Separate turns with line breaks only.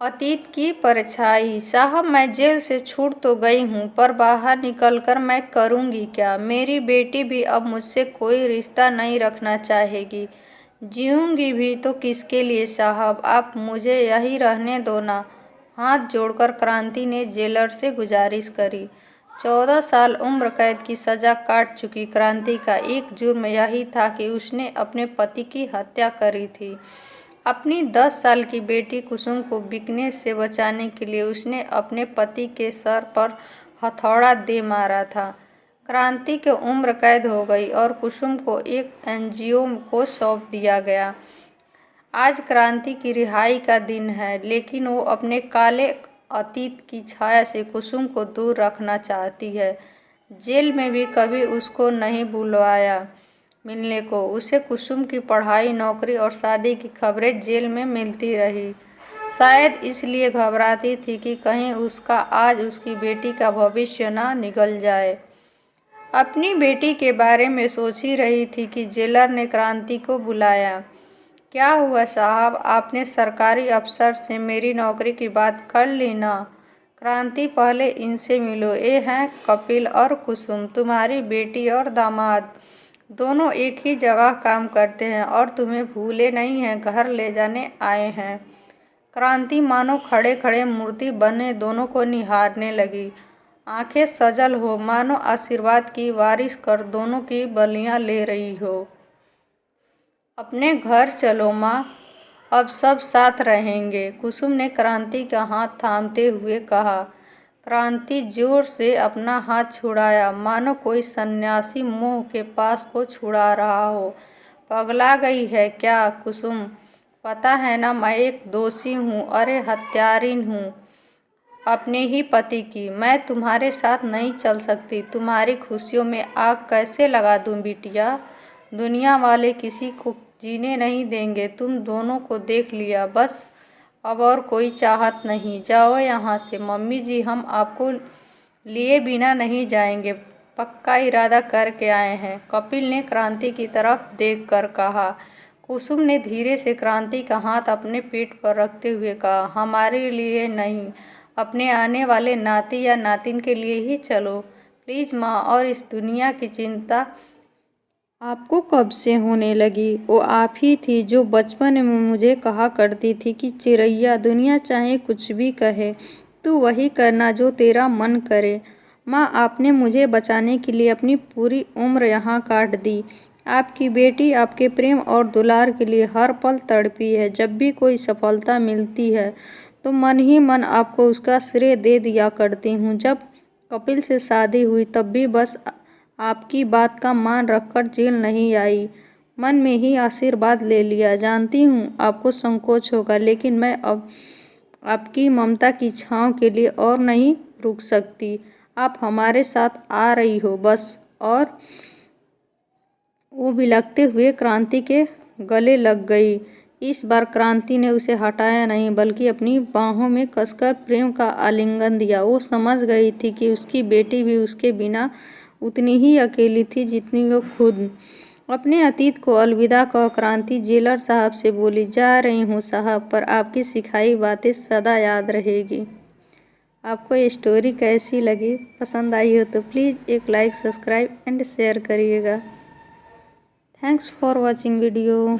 अतीत की परछाई। साहब, मैं जेल से छूट तो गई हूँ, पर बाहर निकलकर मैं करूँगी क्या? मेरी बेटी भी अब मुझसे कोई रिश्ता नहीं रखना चाहेगी। जीऊँगी भी तो किसके लिए साहब? आप मुझे यहीं रहने दो ना। हाथ जोड़कर क्रांति ने जेलर से गुजारिश करी। 14 साल उम्र कैद की सजा काट चुकी क्रांति का एक जुर्म यही था कि उसने अपने पति की हत्या करी थी। अपनी 10 साल की बेटी कुसुम को बिकने से बचाने के लिए उसने अपने पति के सर पर हथौड़ा दे मारा था। क्रांति की उम्र कैद हो गई और कुसुम को एक एनजीओ को सौंप दिया गया। आज क्रांति की रिहाई का दिन है, लेकिन वो अपने काले अतीत की छाया से कुसुम को दूर रखना चाहती है। जेल में भी कभी उसको नहीं बुलवाया मिलने को। उसे कुसुम की पढ़ाई, नौकरी और शादी की खबरें जेल में मिलती रही। शायद इसलिए घबराती थी कि कहीं उसका आज उसकी बेटी का भविष्य ना निगल जाए। अपनी बेटी के बारे में सोच ही रही थी कि जेलर ने क्रांति को बुलाया। क्या हुआ साहब, आपने सरकारी अफसर से मेरी नौकरी की बात कर ली ना? क्रांति, पहले इनसे मिलो। ये हैं कपिल और कुसुम, तुम्हारी बेटी और दामाद। दोनों एक ही जगह काम करते हैं और तुम्हें भूले नहीं हैं, घर ले जाने आए हैं। क्रांति मानो खड़े खड़े मूर्ति बने दोनों को निहारने लगी। आंखें सजल हो, मानो आशीर्वाद की बारिश कर दोनों की बलियां ले रही हो। अपने घर चलो माँ, अब सब साथ रहेंगे, कुसुम ने क्रांति का हाथ थामते हुए कहा। क्रांति जोर से अपना हाथ छुड़ाया, मानो कोई सन्यासी मोह के पास को छुड़ा रहा हो। पगला गई है क्या कुसुम? पता है ना, मैं एक दोषी हूँ, अरे हत्यारिन हूँ अपने ही पति की। मैं तुम्हारे साथ नहीं चल सकती। तुम्हारी खुशियों में आग कैसे लगा दूँ बिटिया? दुनिया वाले किसी को जीने नहीं देंगे। तुम दोनों को देख लिया, बस अब और कोई चाहत नहीं। जाओ यहाँ से। मम्मी जी, हम आपको लिए बिना नहीं जाएंगे, पक्का इरादा करके आए हैं, कपिल ने क्रांति की तरफ देखकर कहा। कुसुम ने धीरे से क्रांति का हाथ अपने पीठ पर रखते हुए कहा, हमारे लिए नहीं, अपने आने वाले नाती या नातिन के लिए ही चलो प्लीज माँ। और इस दुनिया की चिंता आपको कब से होने लगी? वो आप ही थी जो बचपन में मुझे कहा करती थी कि चिरैया, दुनिया चाहे कुछ भी कहे, तू वही करना जो तेरा मन करे। माँ, आपने मुझे बचाने के लिए अपनी पूरी उम्र यहाँ काट दी। आपकी बेटी आपके प्रेम और दुलार के लिए हर पल तड़पी है। जब भी कोई सफलता मिलती है तो मन ही मन आपको उसका श्रेय दे दिया करती हूँ। जब कपिल से शादी हुई तब भी बस आपकी बात का मान रखकर जेल नहीं आई, मन में ही आशीर्वाद ले लिया। जानती हूँ आपको संकोच होगा, लेकिन मैं अब आपकी ममता की छाँव के लिए और नहीं रुक सकती। आप हमारे साथ आ रही हो बस। और वो बिलखते हुए क्रांति के गले लग गई। इस बार क्रांति ने उसे हटाया नहीं, बल्कि अपनी बाहों में कसकर प्रेम का आलिंगन दिया। वो समझ गई थी कि उसकी बेटी भी उसके बिना उतनी ही अकेली थी जितनी वो खुद। अपने अतीत को अलविदा कह क्रांति जेलर साहब से बोली, जा रही हूँ साहब, पर आपकी सिखाई बातें सदा याद रहेगी। आपको ये स्टोरी कैसी लगी? पसंद आई हो तो प्लीज़ एक लाइक, सब्सक्राइब एंड शेयर करिएगा। Thanks for watching video.